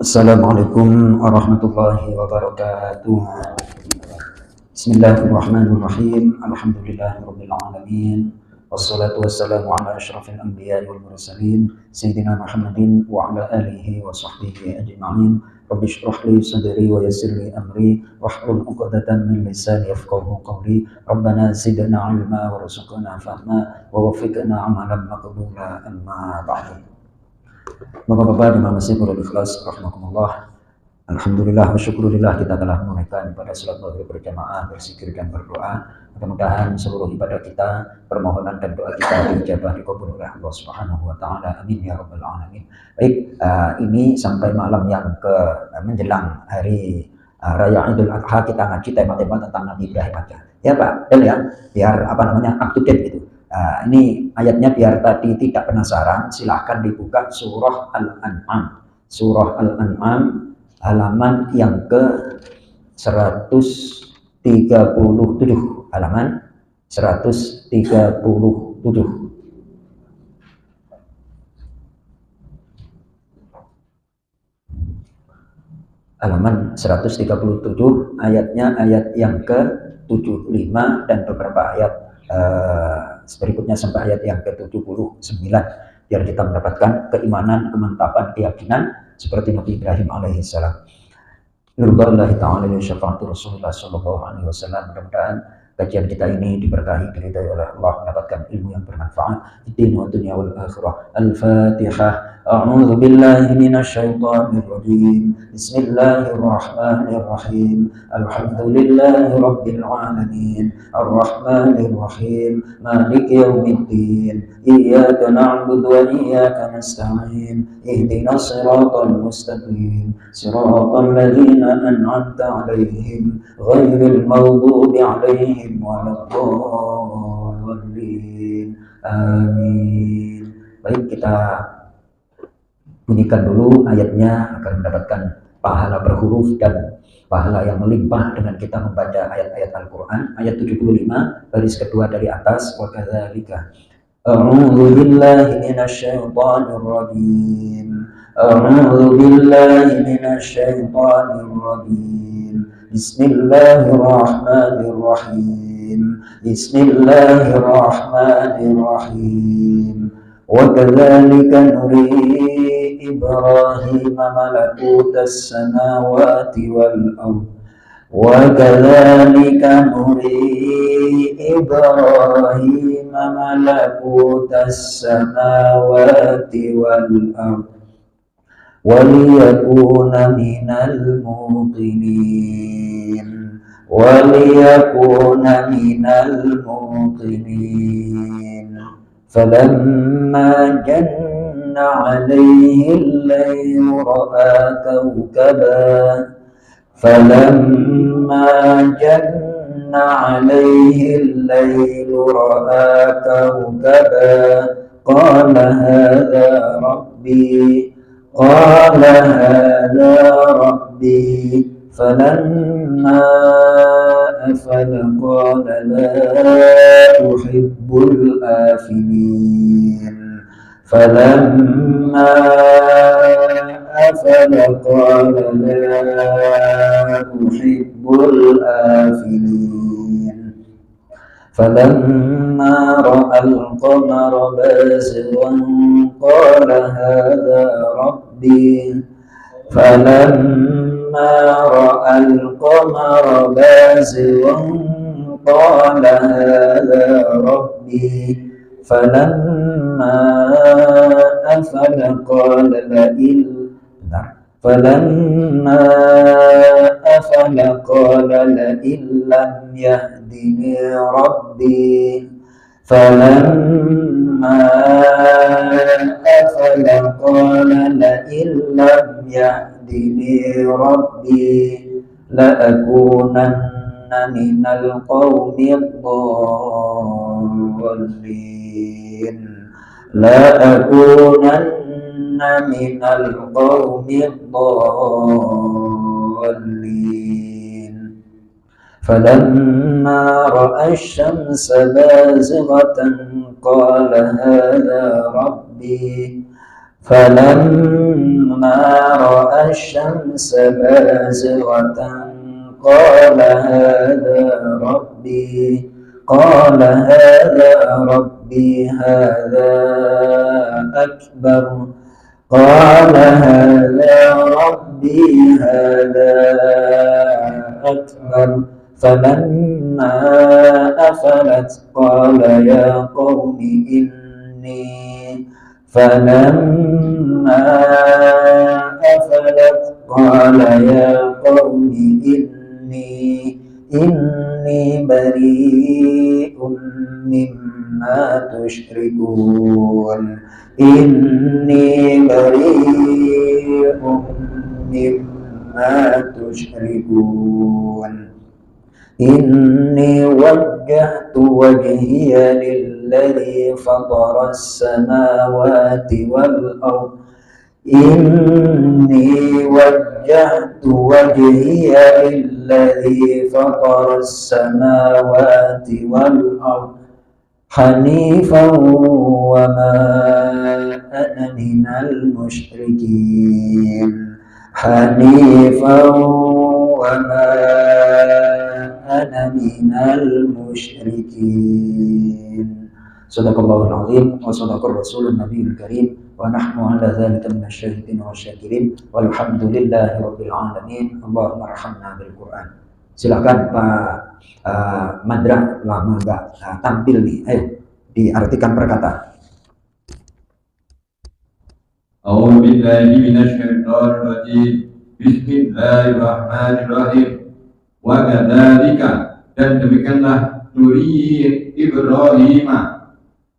Assalamualaikum warahmatullahi wabarakatuh. Bismillahirrahmanirrahim. Alhamdulillahirabbil alamin. Wassalatu wassalamu ala asyrafil anbiya'i wal mursalin sayyidina Muhammadin wa ala alihi wa sahbihi ajma'in. Rabbi shrah li sadri wa yassir li amri wahlul 'uqdatam min lisani yafqahu qawli. Rabbana zidna 'ilma warzuqna fahma wa waffiqna 'amalan maqbula amma ba'du. Bapak-bapak dan masih ikhlas rahimakumullah. Alhamdulillah wa syukurillah kita telah menunaikan ibadah salat maghrib berjamaah, berzikir dan berdoa. Mudah-mudahan seluruh ibadah kita, permohonan dan doa kita dijabah, dikabul oleh Allah Subhanahu wa taala. Amin ya rabbal alamin. Baik, ini sampai malam yang menjelang hari Raya Idul Adha kita ngaji tema-tema tentang Nabi Ibrahim aja. Ya Pak, dan ya, biar up to date gitu. Ini ayatnya biar tadi tidak penasaran, silahkan dibuka surah Al-An'am. Surah Al-An'am halaman yang ke 137. Halaman 137. Halaman 137, ayatnya ayat yang ke-75 dan beberapa ayat berikutnya sampai ayat yang ke-79, biar kita mendapatkan keimanan, kemantapan, keyakinan seperti Nabi Ibrahim alaihissalam. Nurballahi ta'ala wa syafa'atu Rasulullah sallallahu alaihi wasallam. Mudah-mudahan kajian kita ini diberkahi, diridai oleh Allah, mendapatkan ilmu yang bermanfaat di dunia wa dunya wal akhirah. Al-Fatihah. A'udzu billahi minasy syaithanir rajim. Bismillahirrahmanirrahim. Alhamdulillahi rabbil alamin. Arrahmanir rahim. Maliki yaumiddin. Iyyaka na'budu wa iyyaka nasta'in. Ihdinas siratal mustaqim. Siratal ladzina an'amta 'alaihim ghairil maghdubi 'alaihim waladdallin. Amin. Baik, kita bunyikan dulu ayatnya agar mendapatkan pahala berhuruf dan pahala yang melimpah dengan kita membaca ayat-ayat Al-Quran. Ayat 75 baris kedua dari atas. Wa kadzalika a'udzu billahi minasyaitonir rajim. A'udzu billahi minasyaitonir rajim. Bismillahirrahmanirrahim. Bismillahirrahmanirrahim. Wa kadzalika nuri Ibrahim malakutas samawati wal ardh. Wa kadzalika nuri Ibrahim malakutas samawati wal ardh waliyakuna minal muqinin. Waliyakuna minal muqinin. Falamma janna 'alaihi al-laylu ra'a kawkaban. Falamma janna 'alaihi al-laylu ra'a kawkaban. Qala hadha rabbi. Qala hadha rabbi. فلما أفل قال لا أحب الآفلين. فلما أفل قال لا أحب الآفلين. فلما رأى القمر بازغا قال هذا ربي. فلما رأى القمر بازغا قال هذا ربي. فلما أفل قال لئن لم يهدني ربي. فلما أفل قال لئن لم يهدني ربي لأكونن من القوم الضالين. لأكونن من القوم الضالين. فلما رأى الشمس بازغة قال هذا ربي. فلما رأى الشمس بازغة قال هذا ربي هذا أكبر قال هذا ربي هذا أكبر فلما أفلت قال يا قوم إني إني بريء مما تشركون إني وجهت وجهي للذي فطر السماوات والأرض حنيفا وما أنا من المشركين. Sadaqallahul azim wa sadaqar rasulun nabiyul karim wa nahnu ala dzalika minasyahidin wasyakirin walhamdulillahi rabbil alamin. Allahumma arhamna bil Qur'an. Silakan Pak Madra, lama enggak tampil nih, ayo diartikan perkataan. A'udzu billahi minasyaitonir rajim. Bismillahirrahmanirrahim. Wa kadzalika, dan demikianlah nuri Ibrahim,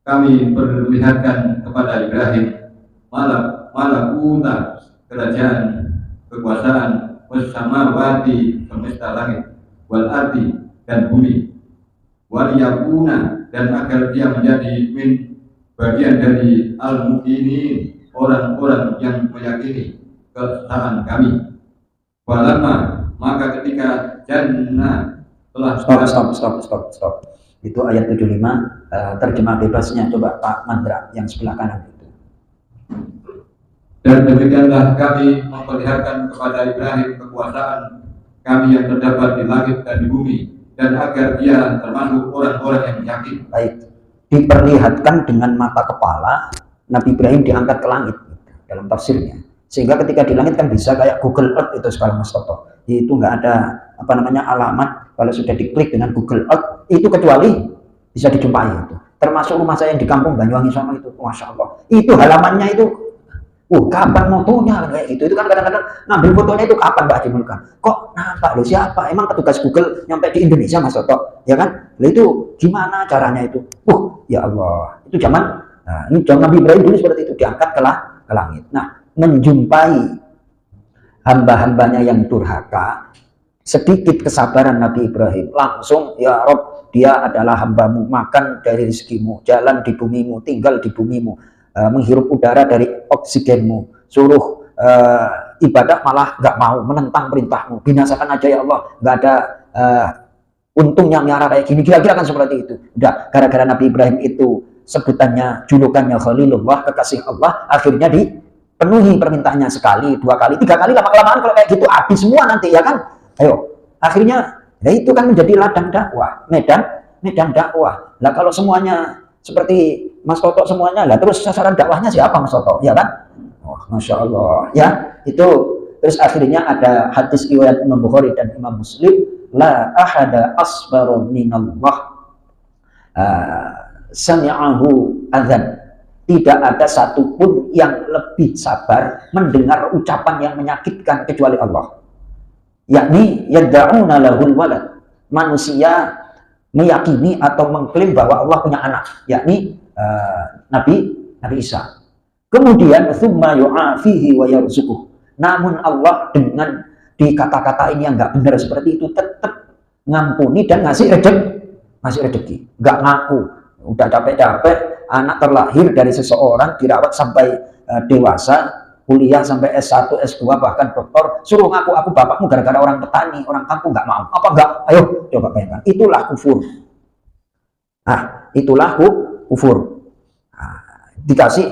kami perlihatkan kepada Ibrahim malakuta, kerajaan, kekuasaan, wassamawati, semesta langit, wal ardi, dan bumi, wal yakuna, dan agar dia menjadi bagian dari al-mu'minin, orang-orang yang meyakini keesaan kami. Walamma, maka ketika jannah telah Stop. Itu ayat 75, terjemah bebasnya coba Pak Mandra yang sebelah kanan itu. Dan demikianlah kami memperlihatkan kepada Ibrahim kekuasaan kami yang terdapat di langit dan di bumi, dan agar dia termasuk orang-orang yang yakin. Baik, diperlihatkan dengan mata kepala, Nabi Ibrahim diangkat ke langit dalam tafsirnya. Sehingga ketika di langit kan bisa kayak Google Earth itu sekarang Mas Toto. Itu nggak ada alamat, kalau sudah diklik dengan Google Earth itu kecuali bisa dijumpai itu. Termasuk rumah saya yang di kampung Banyuwangi sama itu, masya Allah. Itu halamannya itu, kapan fotonya kayak gitu. Itu kan kadang-kadang ngambil fotonya itu kapan Mbak Dimulkan? Kok nampak loh siapa? Emang petugas Google nyampe di Indonesia Mas Toto, ya kan? Lah itu gimana caranya itu? Ya Allah, itu zaman. Nah, ini zaman Nabi Ibrahim dulu seperti itu, diangkat ke langit. Nah, menjumpai hamba-hambanya yang durhaka, sedikit kesabaran Nabi Ibrahim, langsung ya Rob, dia adalah hambamu, makan dari rezekimu, jalan di bumimu, tinggal di bumimu, menghirup udara dari oksigenmu, suruh ibadah malah nggak mau, menentang perintahmu, binasakan aja ya Allah, nggak ada untungnya miara kayak gini, kira-kira kan seperti itu. Udah, gara-gara Nabi Ibrahim itu sebutannya, julukannya Khalilullah, kekasih Allah, akhirnya dipenuhi permintaannya sekali, 2 kali, 3 kali, lama-kelamaan kalau kayak gitu habis semua nanti ya kan. Ayo, akhirnya ya itu kan menjadi ladang dakwah, medan dakwah. Lah kalau semuanya seperti Mas Toto semuanya, lah terus sasaran dakwahnya siapa Mas Toto? Ya kan? Masya Allah. Ya, itu terus akhirnya ada hadis riwayat Imam Bukhari dan Imam Muslim, la ahada asbaru minallah sami'ahu adzan. Tidak ada satupun yang lebih sabar mendengar ucapan yang menyakitkan kecuali Allah. Yakni yad'una lahul walad, manusia meyakini atau mengklaim bahwa Allah punya anak, yakni Nabi Isa. Kemudian tsumma yu'afihi wa yarzuquh. Namun Allah dengan dikata-katain yang enggak benar seperti itu tetap ngampuni dan ngasih rezeki. Enggak ngaku. Udah capek-capek anak terlahir dari seseorang, dirawat sampai dewasa, kuliah sampai S1, S2, bahkan doktor, suruh ngaku aku bapakmu gara-gara orang petani, orang kampung, nggak mau. Apa enggak? Ayo coba bayangkan. Itulah kufur. Nah, itulah kufur. Nah, dikasih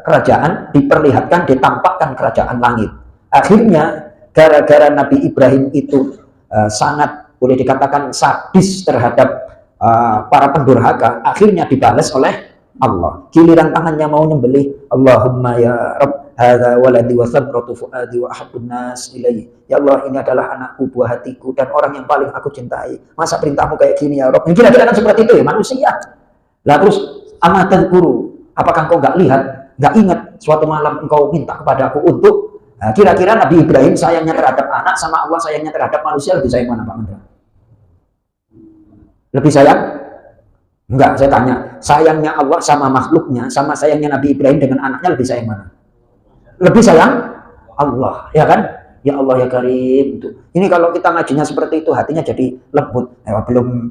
kerajaan, diperlihatkan, ditampakkan kerajaan langit. Akhirnya gara-gara Nabi Ibrahim itu sangat boleh dikatakan sadis terhadap para pendurhaka, akhirnya dibalas oleh Allah. Giliran tangannya mau nyembelih, Allahumma ya Rabb hadza waladi wa sabratu fuadi wa ahabbun nas ilaihi. Ya Allah, ini adalah anakku, buah hatiku, dan orang yang paling aku cintai. Masa perintahmu kayak gini ya Rabb? Kira-kira kan seperti itu ya manusia. Lah terus amatan guru, apakah engkau nggak lihat, nggak ingat suatu malam engkau minta kepadaku untuk kira-kira Nabi Ibrahim sayangnya terhadap anak sama Allah sayangnya terhadap manusia, lebih sayang mana Pak Mandra? Lebih sayang? Enggak, saya tanya, sayangnya Allah sama makhluknya, sama sayangnya Nabi Ibrahim dengan anaknya, lebih sayang mana? Lebih sayang Allah, ya kan? Ya Allah ya Karim. Ini kalau kita ngajinya seperti itu, hatinya jadi lembut.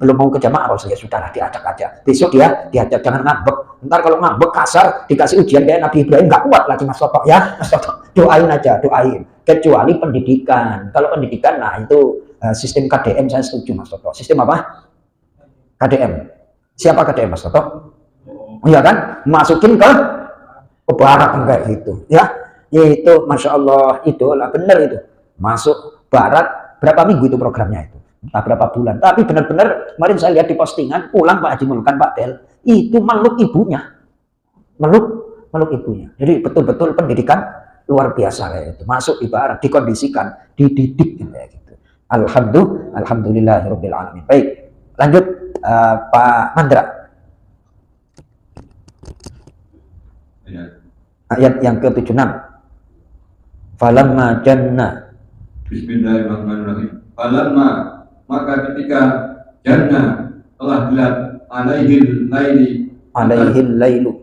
Belum mau ke jamaah, ya sudahlah, diajak aja. Besok dia diajak, jangan ngambek. Ntar kalau ngambek kasar, dikasih ujian kayak Nabi Ibrahim, nggak kuat lagi Mas Toto ya. Mas Toto, doain aja, doain. Kecuali pendidikan. Kalau pendidikan, nah itu sistem KDM saya setuju Mas Toto. Sistem apa? KDM. Siapa KDM Mas Toto? Iya kan? Masukin ke barat kayak gitu. Ya, itu Masya Allah, itulah benar itu. Masuk barat, berapa minggu itu programnya itu? Entah berapa bulan. Tapi benar-benar, kemarin saya lihat di postingan, pulang Pak Haji Mulkan Pak Del, itu meluk ibunya. Meluk ibunya. Jadi betul-betul pendidikan luar biasa kayak itu. Masuk di barat, dikondisikan, dididik kayak gitu. Alhamdulillahirabbil alamin. Baik, lanjut. Pak Mandra, ayat yang ke-76. Falamma janna. Bismillahirrahmanirrahim. Falamma, maka ketika janna telah gelap alaihil lailu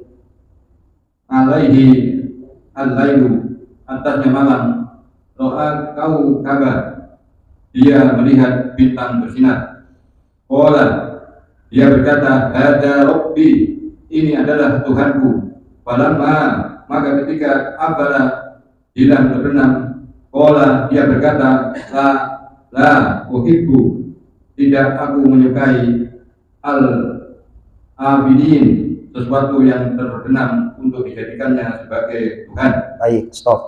atasnya malam, ro'a kau kabar, dia melihat bintang bersinar. Qala, dia berkata, hada Rabbi, ini adalah Tuhanku. Falamma, maka ketika abala hilang terbenam, qala, dia berkata, la uhibbu, tidak aku menyukai al-abidin, sesuatu yang terbenam untuk dijadikannya sebagai Tuhan. Baik, stop.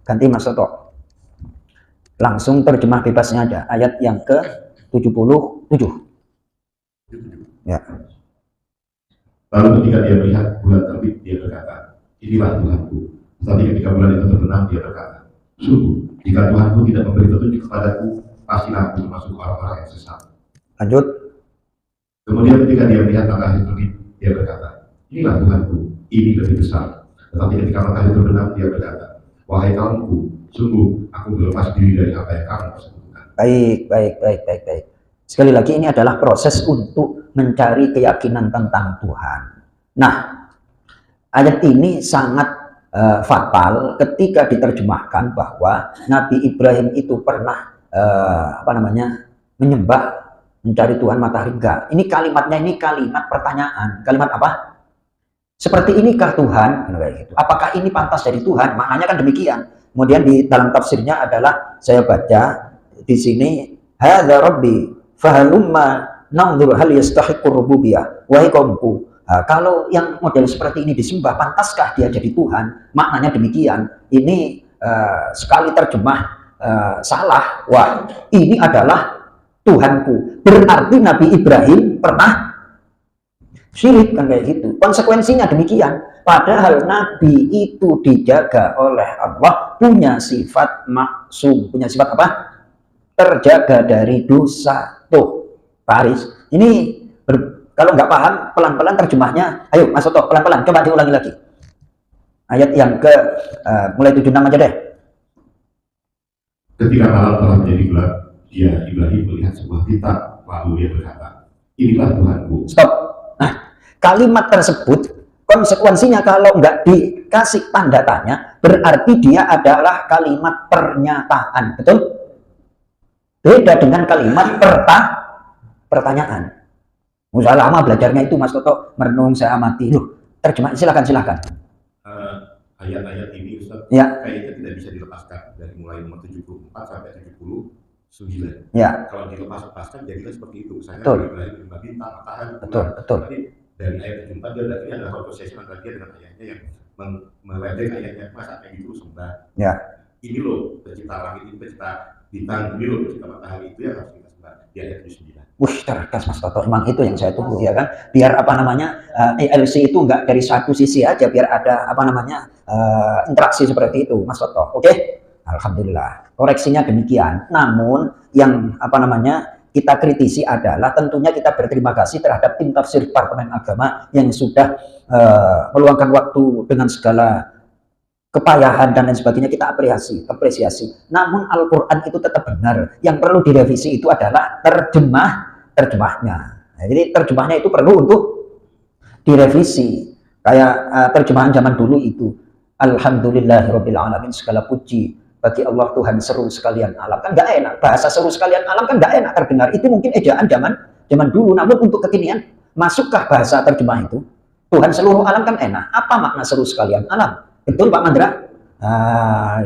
Ganti Mas Toto. Langsung terjemah bebasnya aja, ayat yang ke-77. Ya. Lalu ketika dia melihat bulan terbit, dia berkata, inilah Tuhanku. Tetapi ketika bulan itu terbenam, dia berkata, sungguh, jika Tuhanku tidak memberi petunjuk kepadaku, pastilah aku masuk orang-orang yang sesat. Lanjut. Kemudian ketika dia melihat matahari terbit, dia berkata, inilah Tuhanku, ini lebih besar. Tetapi ketika matahari terbenam, dia berkata, wahai kaumku, sungguh aku berlepas diri dari apa yang kamu persekutukan. Baik. Sekali lagi, ini adalah proses untuk mencari keyakinan tentang Tuhan. Nah, ayat ini sangat fatal ketika diterjemahkan bahwa Nabi Ibrahim itu pernah menyembah, mencari Tuhan matahari. Enggak, ini kalimatnya, ini kalimat pertanyaan. Kalimat apa? Seperti inikah Tuhan? Gitu. Apakah ini pantas dari Tuhan? Maknanya kan demikian. Kemudian di dalam tafsirnya adalah, saya baca di sini, hadza Rabbi fahalumma nanzur hal yastahiqur rububiyah. Wahai kaumku, kalau yang model seperti ini disembah, pantaskah dia jadi Tuhan? Maknanya demikian. Ini sekali terjemah salah. Wah, ini adalah Tuhanku. Berarti Nabi Ibrahim pernah syirik kan kayak gitu. Konsekuensinya demikian. Padahal Nabi itu dijaga oleh Allah, punya sifat maksum, punya sifat apa? Terjaga dari dosa. Tuh, Pak Aris, ini kalau nggak paham, pelan-pelan terjemahnya. Ayo, Mas Soto, pelan-pelan, coba diulangi lagi. Ayat yang ke, mulai 76 aja deh. Ketika malam telah menjadi gelap, dia Ibrahim melihat sebuah bintang, lalu dia berkata, inilah Tuhanku. Stop. Nah, kalimat tersebut, konsekuensinya kalau nggak dikasih tanda tanya, berarti dia adalah kalimat pernyataan, betul? Beda dengan kalimat pertanyaan. Usaha lama belajarnya itu Mas Toto, merenung, saya amati. Loh, terjemah, silakan. Ayat-ayat ini Ustaz, ya, kayaknya tidak bisa dilepaskan dari mulai nomor 74 sampai 79. Ya. Kalau dilepaskan jadilah seperti itu. Saya betul. Ibrahim bintang matahari. Betul. Tapi dari ayat 74 dia berarti adalah conversation antara dia dengan ayahnya yang meledek ayahnya, masa kayak gitu sembah. Ya. Ini loh pencipta langit, ini pencipta bintang, ini loh pencipta matahari, itu yang harus kita sembah di ayat 79. Wih, cerdas Mas Toto, emang itu yang saya tunggu ya kan, biar apa namanya ELC itu enggak dari satu sisi aja, biar ada apa namanya interaksi seperti itu Mas Toto. Oke? Alhamdulillah, koreksinya demikian. Namun yang apa namanya kita kritisi adalah tentunya kita berterima kasih terhadap tim tafsir Departemen Agama yang sudah meluangkan waktu dengan segala kepayahan dan lain sebagainya, kita apresiasi. Namun Al-Quran itu tetap benar. Yang perlu direvisi itu adalah terjemahnya. Nah, jadi terjemahnya itu perlu untuk direvisi. Kayak terjemahan zaman dulu itu, Alhamdulillahirabbil alamin, segala puji bagi Allah Tuhan seru sekalian alam. Kan nggak enak, bahasa seru sekalian alam kan nggak enak terdengar. Itu mungkin ejaan zaman dulu. Namun untuk kekinian, masukkah bahasa terjemah itu? Tuhan seluruh alam kan enak. Apa makna seru sekalian alam? Betul Pak Mandra?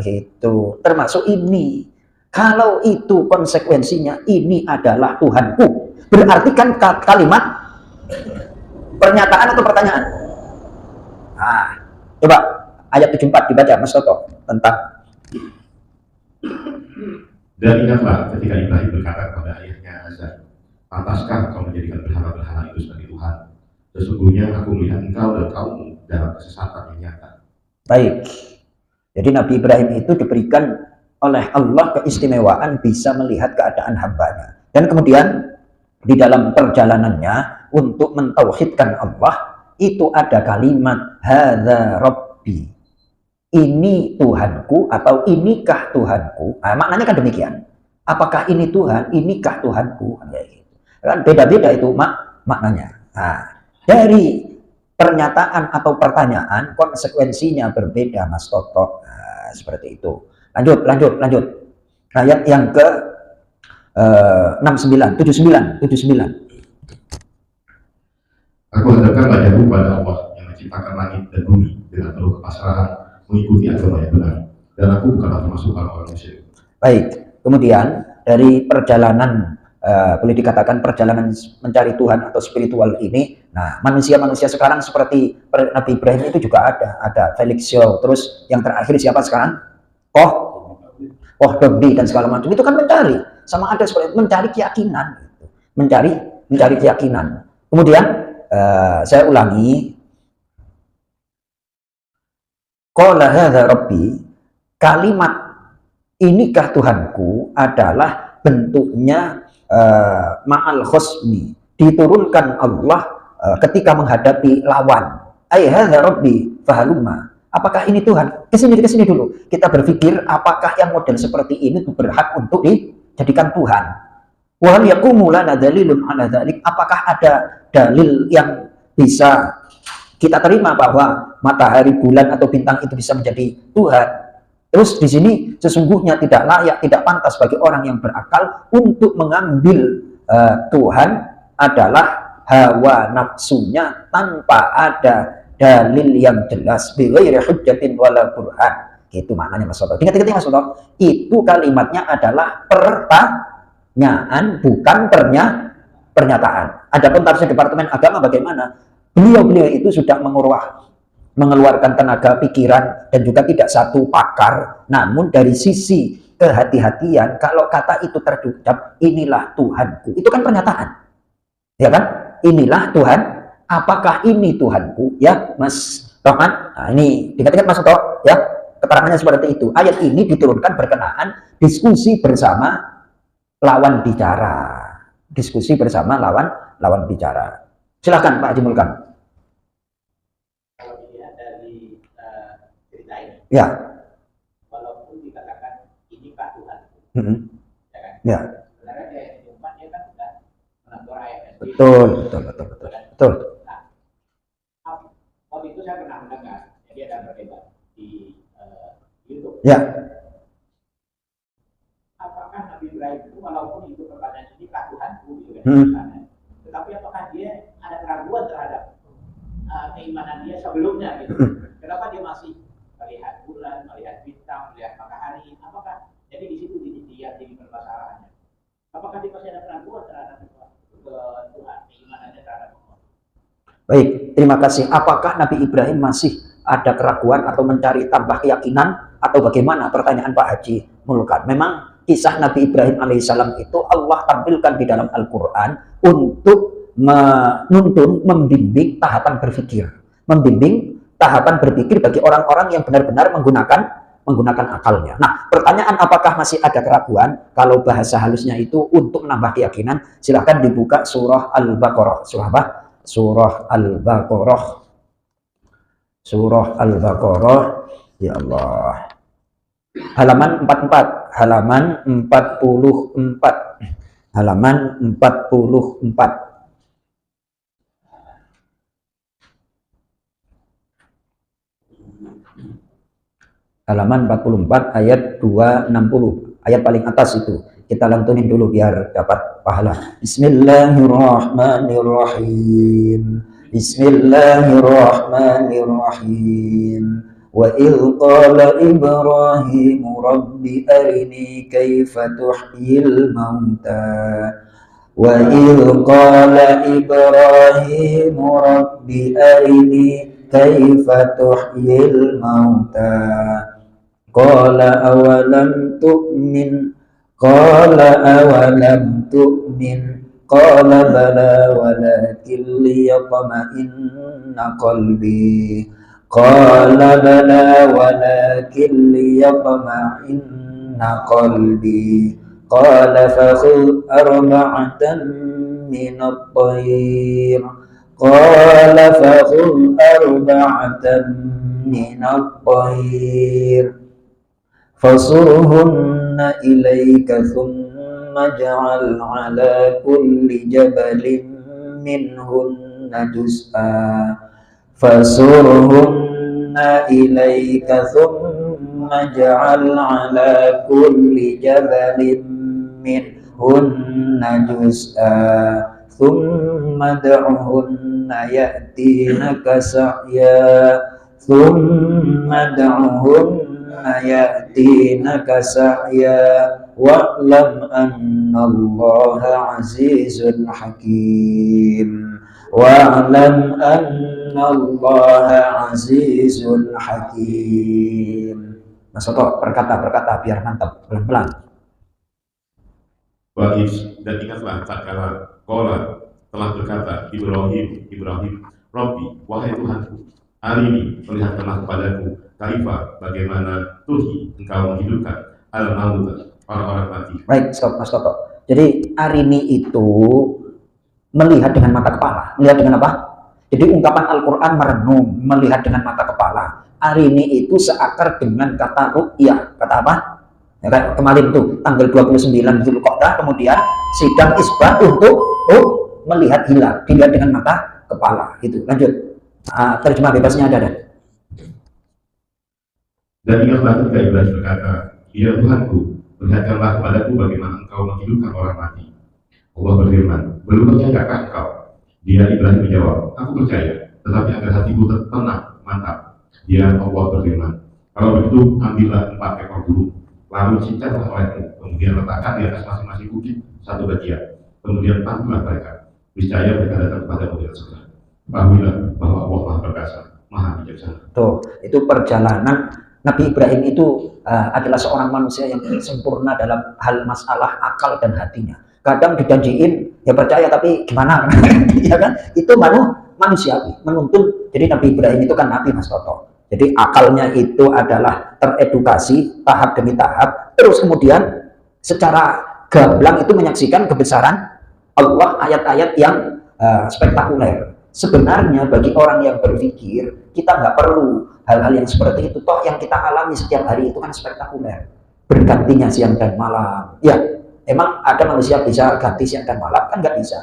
Itu termasuk ini. Kalau itu konsekuensinya ini adalah Tuhanku, berarti kan kalimat pernyataan atau pertanyaan? Coba ayat 74 dibaca Mas Toto tentang. Dan ingatlah ketika Ibrahim berkata kepada ayahnya Azar, pantaskah kau menjadikan berhala-berhala itu sebagai Tuhan? Sesungguhnya aku melihat engkau dan kaummu dalam kesesatan yang nyata. Baik, jadi Nabi Ibrahim itu diberikan oleh Allah keistimewaan bisa melihat keadaan hambanya. Dan kemudian di dalam perjalanannya untuk mentauhidkan Allah, itu ada kalimat hadza Rabbi, ini Tuhanku atau inikah Tuhanku. Maknanya kan demikian. Apakah ini Tuhan, inikah Tuhanku? Kan beda-beda itu maknanya. Dari pernyataan atau pertanyaan, konsekuensinya berbeda Mas Toto. Seperti itu. Lanjut. Ayat yang ke 79. Aku hadapkan wajahku pada Allah yang menciptakan langit dan bumi dengan penuh kepasrahan mengikuti agama yang benar, dan aku bukanlah termasuk orang-orang musyrik. Baik, kemudian dari perjalanan boleh dikatakan perjalanan mencari Tuhan atau spiritual ini, nah manusia-manusia sekarang seperti Nabi Ibrahim itu juga ada Felixio, terus yang terakhir siapa sekarang? Dobby dan segala macam itu kan mencari, sama ada seperti mencari keyakinan, mencari keyakinan. Kemudian saya ulangi, qala hadza rabbi, kalimat inikah Tuhanku adalah bentuknya ma'al khosmi, diturunkan Allah ketika menghadapi lawan. Ay hadza rabbi fahalumma, apakah ini Tuhan? Kesini dulu. Kita berpikir apakah yang model seperti ini itu berhak untuk dijadikan Tuhan. Wa hal yaqumu lana dalilun ala dzalik, apakah ada dalil yang bisa kita terima bahwa matahari, bulan atau bintang itu bisa menjadi Tuhan? Terus di sini sesungguhnya tidak layak, tidak pantas bagi orang yang berakal untuk mengambil Tuhan adalah hawa nafsunya tanpa ada dalil yang jelas, bighairi hujjatin wala burhan. Itu maknanya Mas Soto. Ingat Mas Soto, itu kalimatnya adalah pertanyaan, bukan pernyataan. Adapun tafsir Departemen Agama bagaimana? Beliau itu sudah mengeluarkan tenaga pikiran dan juga tidak satu pakar, namun dari sisi kehati-hatian, kalau kata itu terucap inilah Tuhanku, itu kan pernyataan, ya kan? Inilah Tuhan, apakah ini Tuhanku? Ya Mas Rohman, nah ini ingat-ingat Mas Toto ya, keterangannya seperti itu. Ayat ini diturunkan berkenaan diskusi bersama lawan bicara, lawan bicara. Silakan Pak Haji Mulkan. Ya. Walaupun dikatakan ini Pak Tuhan, ya kan? Ya. Sebenarnya dia kan sudah melanggar ayat. Betul. Nah, waktu itu saya pernah mendengar, jadi ada berdebat di YouTube. Ya. Apakah Nabi Ibrahim itu walaupun itu pertanyaan ini Pak Tuhanku, gitu kan? Tetapi apakah dia ada keraguan terhadap keimanan dia sebelumnya, gitu? Kenapa dia masih melihat bulan, melihat bintang, melihat matahari? Apakah jadi di situ dia jadi permasalahannya? Apakah dia masih ada keraguan terhadap Tuhan, keimanannya terhadap Allah? Baik, terima kasih. Apakah Nabi Ibrahim masih ada keraguan atau mencari tambah keyakinan atau bagaimana? Pertanyaan Pak Haji Mulkan. Memang kisah Nabi Ibrahim alaihissalam itu Allah tampilkan di dalam Al-Quran untuk menuntun, membimbing tahapan berpikir. Membimbing tahapan berpikir bagi orang-orang yang benar-benar menggunakan akalnya. Nah, pertanyaan apakah masih ada keraguan? Kalau bahasa halusnya itu untuk menambah keyakinan, silahkan dibuka surah Al-Baqarah. Surah apa? Surah Al-Baqarah. Surah Al-Baqarah. Ya Allah. Halaman 44. Halaman 44. Halaman 44. Halaman 44 ayat 260. Ayat paling atas itu. Kita lantunin dulu biar dapat pahala. Bismillahirrahmanirrahim. Bismillahirrahmanirrahim. Wa idh qala Ibrahim rabbi arini kaifa tuhyil mauta. Wa idh qala Ibrahim rabbi arini kaifa tuhyil mauta. Qala awalam tu'min. Qala awalam tu'min. Qala bala walakin liyatma'inna qalbi. Qala bala walakin liyatma'inna qalbi. Qala fakhudh arba'atan min at-tayr. Qala fakhudh arba'atan min at-tayr. Fasurhunna ilayka thumma ja'al ala kulli jabalin minhunna juz'a. Fasurhunna ilayka thumma ja'al ala kulli jabalin minhunna juz'a. Thumma da'uhunna ya'tinaka sa'ya. Thumma da'uhunna ya'tinaka sa'ya wa'lam anna Allaha azizun hakim. Wa'lam anna Allaha azizun hakim. Mas Soto, berkata biar mantap, pelan-pelan. Dan ingatlah tak kala qala telah berkata Ibrahim, Rabbi, wahai Tuhanku, hari ini perlihatkanlah kepadaku kaifa, bagaimana tuhi engkau menghidupkan al-maut, orang-orang mati. Baik, stop Mas Toto. Jadi arini itu melihat dengan mata kepala. Melihat dengan apa? Jadi ungkapan Al-Quran merenung, melihat dengan mata kepala. Arini itu seakar dengan kata ru'yah. Kata apa? Ya kan? Kemarin tuh tanggal 29 Zulqa'dah, kemudian sidang isbat untuk melihat hilal, dilihat dengan mata kepala. Gitu. Lanjut. Terjemah bebasnya ada. Dan ingatlah ketika Ibrahim berkata, ya Tuhanku, perlihatkanlah kepadaku bagaimana engkau menghidupkan orang mati. Allah berfirman, belum percayakah engkau? Dia Ibrahim menjawab, aku percaya, tetapi agar hatiku tenang, mantap. Dia Allah berfirman, kalau begitu ambillah 4 ekor burung, lalu cincanglah olehmu, kemudian letakkan di atas masing-masing bukit satu bagian, kemudian pantulah mereka. Niscaya mereka datang kepadamu dengan segera. Ketahuilah bahwa Allah Maha Perkasa, Maha Bijaksana. Tuh, itu perjalanan Nabi Ibrahim itu adalah seorang manusia yang sempurna dalam hal masalah akal dan hatinya. Kadang dijanjiin, ya percaya tapi gimana? Ya kan? Itu manusiawi, menuntun. Jadi Nabi Ibrahim itu kan Nabi, Mas Toto. Jadi akalnya itu adalah teredukasi tahap demi tahap. Terus kemudian secara gamblang itu menyaksikan kebesaran Allah, ayat-ayat yang spektakuler. Sebenarnya bagi orang yang berpikir, kita nggak perlu hal-hal yang seperti itu. Toh yang kita alami setiap hari itu kan spektakuler. Bergantinya siang dan malam. Ya, emang ada manusia bisa ganti siang dan malam? Kan nggak bisa.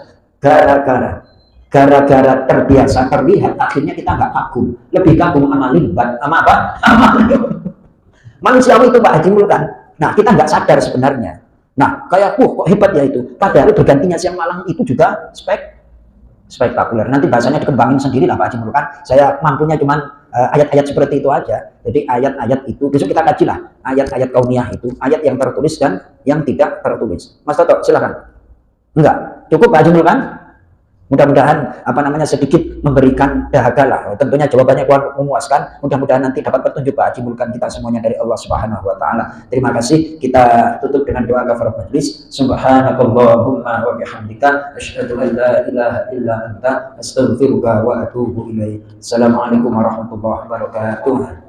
Gara-gara terbiasa terlihat, akhirnya kita nggak kagum. Lebih kagum sama limbat, sama apa? Manusiawi itu Pak Haji Mulkan. Nah, kita nggak sadar sebenarnya. Nah, kayak kok hebat ya itu. Padahal bergantinya siang malam itu juga spektakuler. Nanti bahasanya dikembangin sendiri lah Pak Haji Mulkan. Saya mampunya cuman ayat-ayat seperti itu aja. Jadi ayat-ayat itu besok kita kaji lah. Ayat-ayat kauniyah itu, ayat yang tertulis dan yang tidak tertulis. Mas Toto, silakan. Enggak, cukup Pak Haji Mulkan? Mudah-mudahan sedikit memberikan dahaga lah. Tentunya jawabannya kurang memuaskan. Mudah-mudahan nanti dapat petunjuk Pak Haji, mulakan kita semuanya dari Allah Subhanahu wa taala. Terima kasih. Kita tutup dengan doa kafaratul majlis. Subhanakallahumma wa bihamdika asyhadu an la ilaha illa anta astaghfiruka wa atubu ilaik. Assalamualaikum warahmatullahi wabarakatuh.